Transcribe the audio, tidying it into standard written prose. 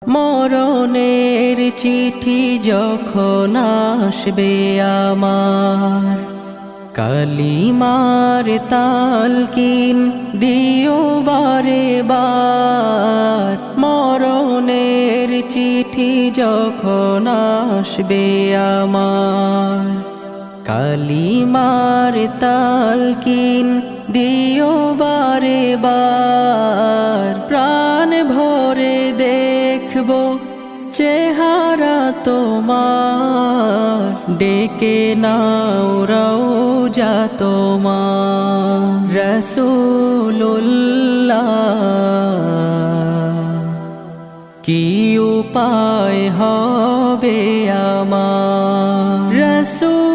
মরণের চিঠি যখন আসবে আমার, কালিমার তালকিন দিও বারে বার। মরণের চিঠি যখন আসবে আমার, কালিমার তালকিন দিও বারে বার। প্রাণ ভরে দেখবো চেহারা তোমার, ডেকে নাও রওজা তোমার। রাসূলুল্লাহ কি উপায় হবে আমার, রাসূল